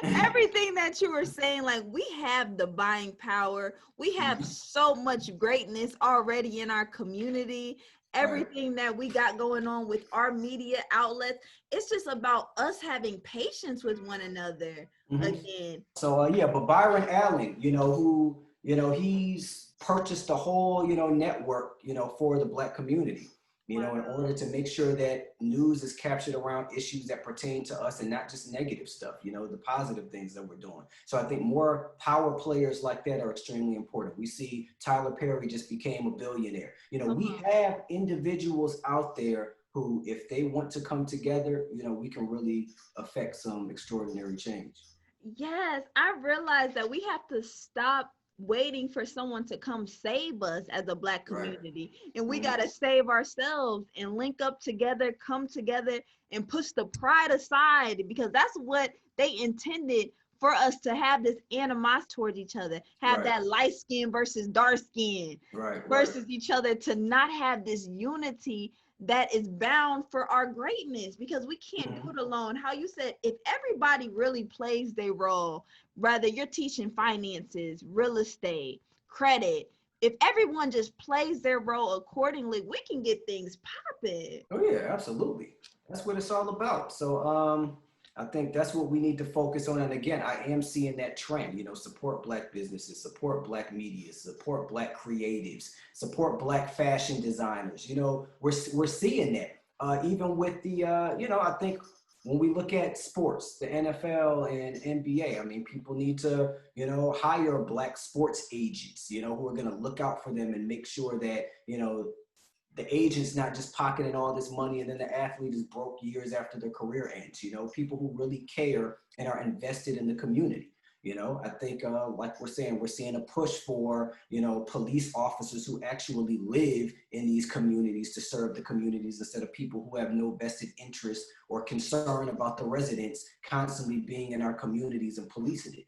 everything that you were saying, like, we have the buying power. We have so much greatness already in our community. Everything that we got going on with our media outlets, it's just about us having patience with one another again. So but Byron Allen, who, he's purchased a whole, network, for the Black community. In order to make sure that news is captured around issues that pertain to us and not just negative stuff, the positive things that we're doing. So I think more power players like that are extremely important. We see Tyler Perry just became a billionaire. We have individuals out there who, if they want to come together, we can really affect some extraordinary change. Yes, I realize that we have to stop waiting for someone to come save us as a Black community. And we got to save ourselves and link up together, come together, and push the pride aside, because that's what they intended for us to have, this animosity towards each other, have that light skin versus dark skin versus each other, to not have this unity that is bound for our greatness, because we can't do it alone. How you said, if everybody really plays their role, whether you're teaching finances, real estate, credit, if everyone just plays their role accordingly, we can get things popping. Oh yeah, absolutely. That's what it's all about. So I think that's what we need to focus on. And again, I am seeing that trend, support Black businesses, support Black media, support Black creatives, support Black fashion designers. We're seeing that. Even with the, I think when we look at sports, the NFL and NBA, I mean, people need to, hire Black sports agents, who are going to look out for them and make sure that, the agent's not just pocketing all this money and then the athlete is broke years after their career ends. People who really care and are invested in the community. I think, like we're seeing a push for, police officers who actually live in these communities to serve the communities instead of people who have no vested interest or concern about the residents constantly being in our communities and policing it.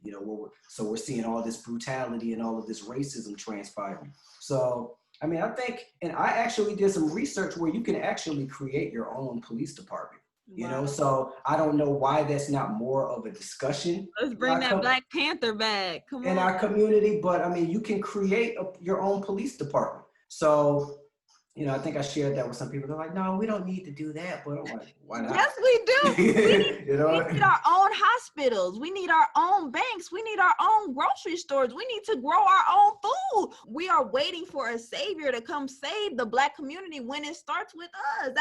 So we're seeing all this brutality and all of this racism transpiring. So, I mean, I think, and I actually did some research where you can actually create your own police department. Wow. So I don't know why that's not more of a discussion. Let's bring that Black Panther back. Come on. In our community, but I mean, you can create your own police department. So, I think I shared that with some people. They're like, no, we don't need to do that. But I'm like, why not? Yes, we do. We need our own hospitals. We need our own banks. We need our own grocery stores. We need to grow our own food. We are waiting for a savior to come save the Black community when it starts with us.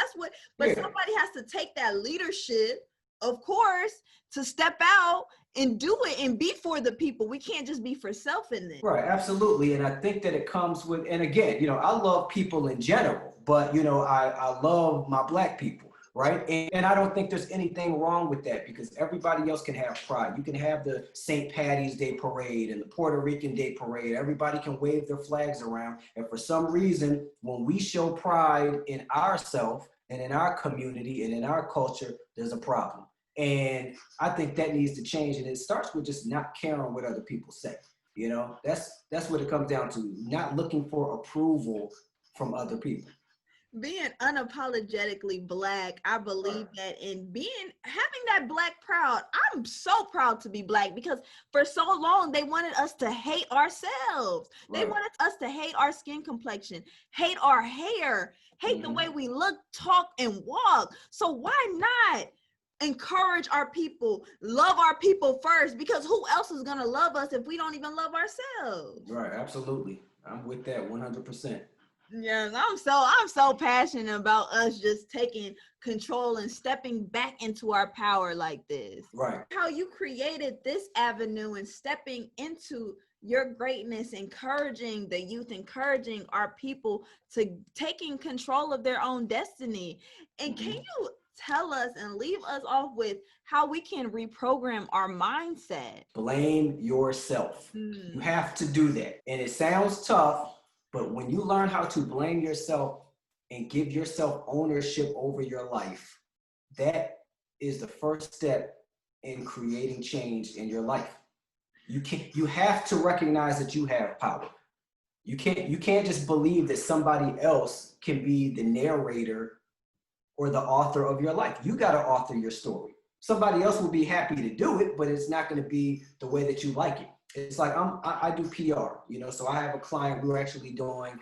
Somebody has to take that leadership, of course, to step out and do it and be for the people. We can't just be for self in this. Right, absolutely. And I think that it comes with, and again, I love people in general, but, I love my Black people, right? And I don't think there's anything wrong with that because everybody else can have pride. You can have the St. Patty's Day parade and the Puerto Rican Day parade. Everybody can wave their flags around. And for some reason, when we show pride in ourselves and in our community and in our culture, there's a problem. And I think that needs to change. And it starts with just not caring what other people say. That's what it comes down to. Not looking for approval from other people. Being unapologetically Black, I believe that in having that Black proud, I'm so proud to be Black because for so long they wanted us to hate ourselves. Right. They wanted us to hate our skin complexion, hate our hair, hate the way we look, talk, and walk. So why not encourage our people, love our people first, because who else is going to love us if we don't even love ourselves? Right, absolutely. I'm with that 100%. Yes, I'm so passionate about us just taking control and stepping back into our power like this. Right. How you created this avenue and stepping into your greatness, encouraging the youth, encouraging our people to taking control of their own destiny. And can you tell us and leave us off with how we can reprogram our mindset? Blame yourself. You have to do that. And it sounds tough, but when you learn how to blame yourself and give yourself ownership over your life, that is the first step in creating change in your life. You have to recognize that you have power. You can't just believe that somebody else can be the narrator or the author of your life. You got to author your story. Somebody else will be happy to do it, but it's not going to be the way that you like it. It's like I do PR, so I have a client. We were actually doing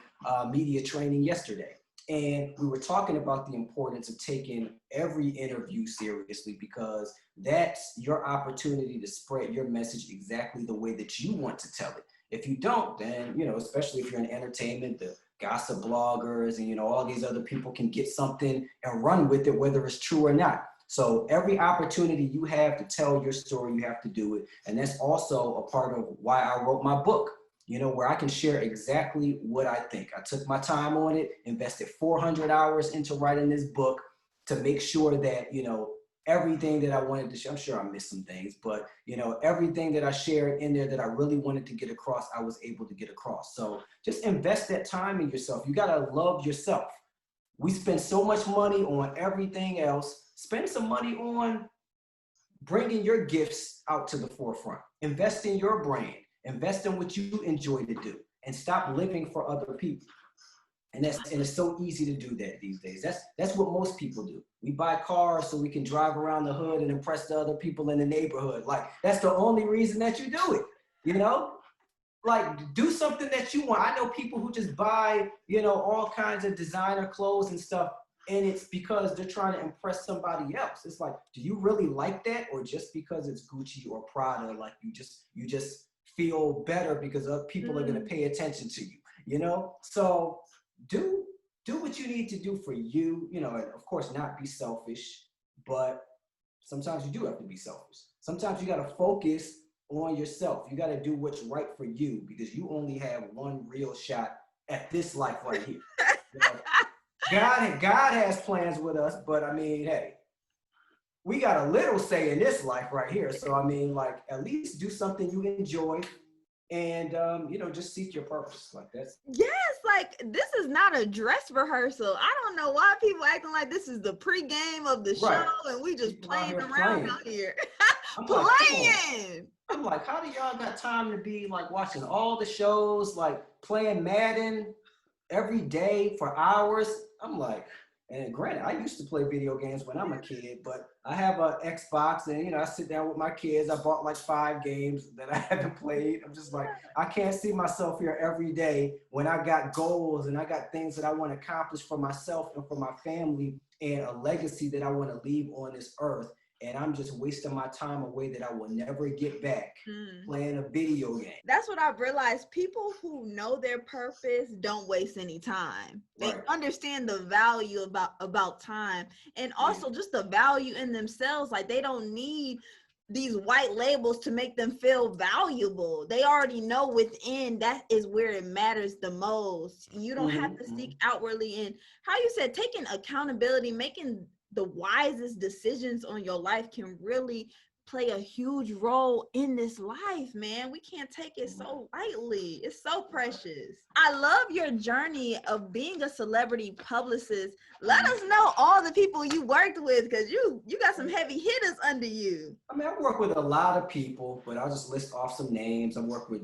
media training yesterday, and we were talking about the importance of taking every interview seriously because that's your opportunity to spread your message exactly the way that you want to tell it. If you don't, then, especially if you're in entertainment, the gossip bloggers and, all these other people can get something and run with it, whether it's true or not. So every opportunity you have to tell your story, you have to do it. And that's also a part of why I wrote my book, where I can share exactly what I think. I took my time on it, invested 400 hours into writing this book to make sure that, everything that I wanted to share, I'm sure I missed some things, but, everything that I shared in there that I really wanted to get across, I was able to get across. So just invest that time in yourself. You got to love yourself. We spend so much money on everything else. Spend some money on bringing your gifts out to the forefront. Invest in your brand. Invest in what you enjoy to do. And stop living for other people. And it's so easy to do that these days. That's what most people do. We buy cars so we can drive around the hood and impress the other people in the neighborhood. Like, that's the only reason that you do it, Like, do something that you want. I know people who just buy, all kinds of designer clothes and stuff, And it's because they're trying to impress somebody else. It's like, do you really like that? Or just because it's Gucci or Prada, like you just feel better because other people are going to pay attention to you, you know? So do what you need to do for you, you know, and of course not be selfish, but sometimes you do have to be selfish. Sometimes you got to focus on yourself. You got to do what's right for you because you only have one real shot at this life right here. You know, God has plans with us, but I mean, hey, we got a little say in this life right here. So I mean, like, at least do something you enjoy, and you know, just seek your purpose. Like that's like this is not a dress rehearsal. I don't know why people acting like this is the pregame of the show and we just playing around out here. Playing. I'm like, how do y'all got time to be like watching all the shows, like playing Madden every day for hours? I'm like, and granted, I used to play video games when I'm a kid, but I have an Xbox and, you know, I sit down with my kids. I bought like 5 games that I haven't played. I'm just like, I can't see myself here every day when I got goals and I got things that I want to accomplish for myself and for my family and a legacy that I want to leave on this earth. And I'm just wasting my time away that I will never get back playing a video game. That's what I've realized. People who know their purpose don't waste any time. They understand the value about time and also just the value in themselves. Like they don't need these white labels to make them feel valuable. They already know within that is where it matters the most. You don't have to seek outwardly. And how you said, taking accountability, making the wisest decisions on your life can really play a huge role in this life, man. We can't take it so lightly. It's so precious. I love your journey of being a celebrity publicist. Let us know all the people you worked with, because you got some heavy hitters under you. I mean, I've worked with a lot of people, but I'll just list off some names. I've worked with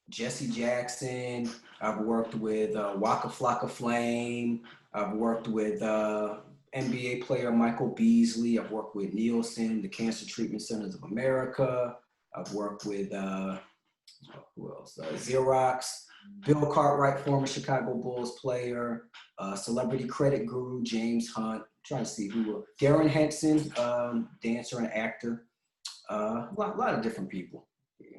Jesse Jackson. I've worked with Waka Flocka Flame. I've worked with NBA player Michael Beasley. I've worked with Nielsen, the Cancer Treatment Centers of America. I've worked with, who else? Xerox, Bill Cartwright, former Chicago Bulls player, celebrity credit guru James Hunt. I'm trying to see who, Darren Henson, dancer and actor. A lot of different people.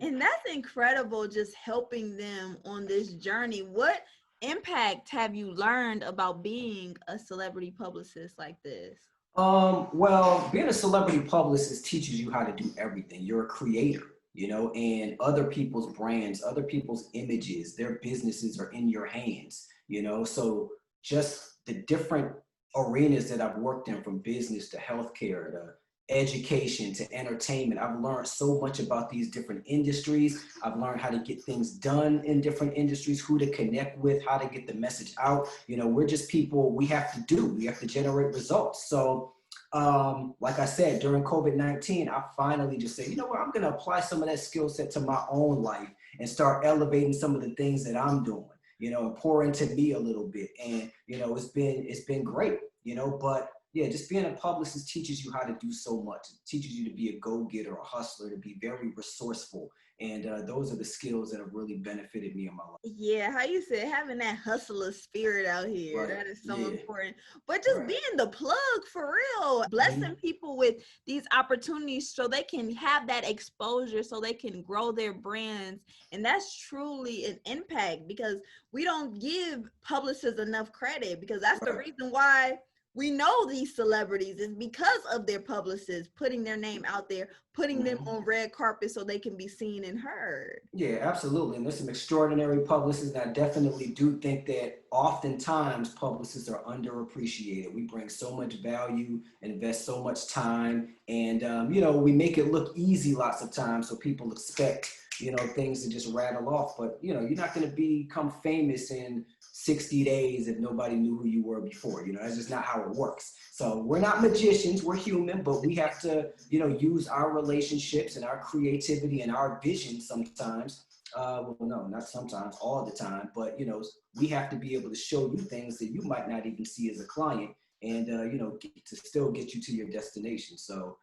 And that's incredible, just helping them on this journey. What impact have you learned about being a celebrity publicist like this? Well, being a celebrity publicist teaches you how to do everything. You're a creator, you know, and other people's brands, other people's images, their businesses are in your hands, you know. So just the different arenas that I've worked in, from business to healthcare to education to entertainment, I've learned so much about these different industries. I've learned how to get things done in different industries, who to connect with, how to get the message out. You know, we're just people, we have to generate results. So like I said, during COVID-19, I finally just said, you know what, I'm going to apply some of that skill set to my own life and start elevating some of the things that I'm doing, you know, and pour into me a little bit. And, you know, it's been great, you know, but yeah, just being a publicist teaches you how to do so much. It teaches you to be a go-getter, a hustler, to be very resourceful. And those are the skills that have really benefited me in my life. Yeah, how you said, having that hustler spirit out here, that is so important. But just being the plug for real, blessing people with these opportunities so they can have that exposure, so they can grow their brands. And that's truly an impact, because we don't give publicists enough credit, because that's the reason why we know these celebrities is because of their publicists putting their name out there, putting them on red carpet so they can be seen and heard. Yeah, absolutely. And there's some extraordinary publicists. And I definitely do think that oftentimes publicists are underappreciated. We bring so much value, invest so much time, and, you know, we make it look easy lots of times. So people expect, you know, things to just rattle off. But, you know, you're not going to become famous in 60 days if nobody knew who you were before. You know, that's just not how it works. So we're not magicians, we're human, but we have to, you know, use our relationships and our creativity and our vision sometimes. Well, no, not sometimes, all the time. But, you know, we have to be able to show you things that you might not even see as a client, and, you know, to still get you to your destination. So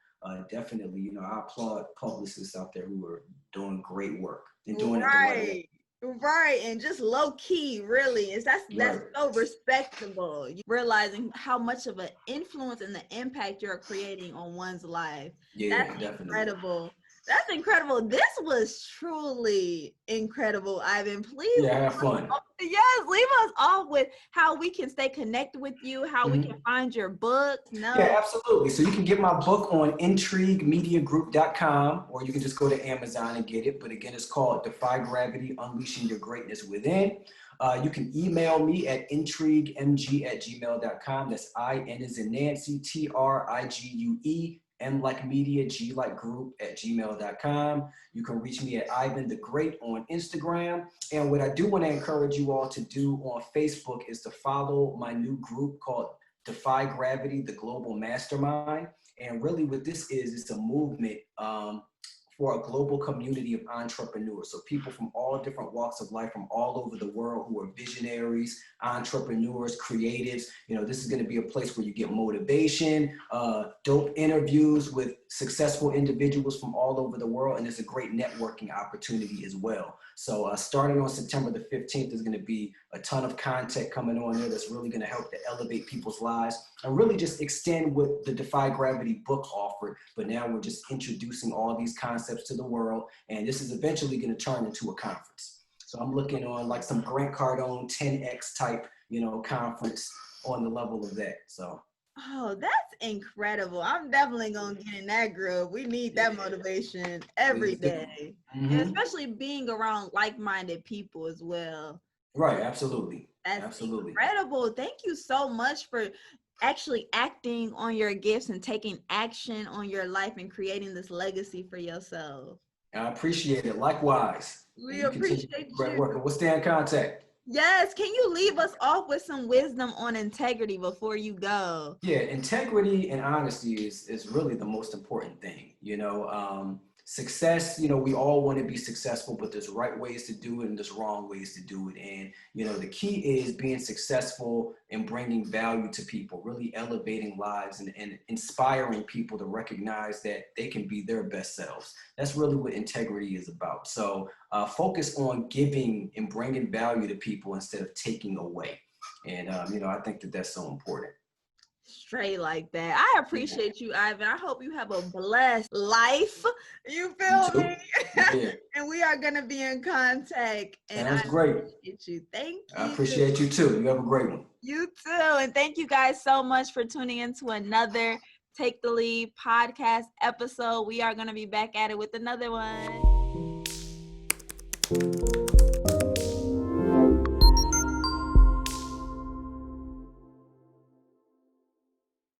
definitely, you know, I applaud publicists out there who are doing great work and doing it the right way. Right, and just low key, really, is that's Right. so respectable. You realizing how much of an influence and the impact you're creating on one's life. Yeah, That's definitely. incredible. That's incredible. This was truly incredible, Ivan. Please, Yeah, have fun. yes, leave us off with how we can stay connected with you, how we can find your book. Yeah, No. absolutely. So you can get my book on intriguemediagroup.com, or you can just go to Amazon and get it. But again, it's called Defy Gravity, Unleashing Your Greatness Within. You can email me at intriguemg@gmail.com. That's I-N as in Nancy, TRIGUE, M like media, G like group @gmail.com. You can reach me at Ivan the Great on Instagram. And what I do want to encourage you all to do on Facebook is to follow my new group called Defy Gravity, the Global Mastermind. And really what this is, it's a movement for a global community of entrepreneurs. So people from all different walks of life from all over the world who are visionaries, entrepreneurs, creatives. You know, this is going to be a place where you get motivation, dope interviews with successful individuals from all over the world. And it's a great networking opportunity as well. So starting on September the 15th, there's going to be a ton of content coming on there that's really going to help to elevate people's lives and really just extend what the Defy Gravity book offered. But now we're just introducing all these concepts to the world. And this is eventually going to turn into a conference. So I'm looking on like some Grant Cardone 10X type, you know, conference on the level of that. So. Oh, that's incredible. I'm definitely going to get in that group. We need that motivation every day. And especially being around like-minded people as well. Right, absolutely. That's absolutely incredible. Thank you so much for actually acting on your gifts and taking action on your life and creating this legacy for yourself. I appreciate it. Likewise. We appreciate great you. work. And we'll stay in contact. Yes. Can you leave us off with some wisdom on integrity before you go? Yeah, integrity and honesty is really the most important thing. You know, success, you know, we all want to be successful, but there's right ways to do it and there's wrong ways to do it. And, you know, the key is being successful and bringing value to people, really elevating lives and inspiring people to recognize that they can be their best selves. That's really what integrity is about. So focus on giving and bringing value to people instead of taking away. And, you know, I think that that's so important. Straight like that. I appreciate you, Ivan. I hope you have a blessed life. You feel me? Yeah. And we are going to be in contact. And Sounds great. Appreciate you. Thank you. I appreciate you too. You have a great one. You too. And thank you guys so much for tuning into another Take the Lead podcast episode. We are going to be back at it with another one.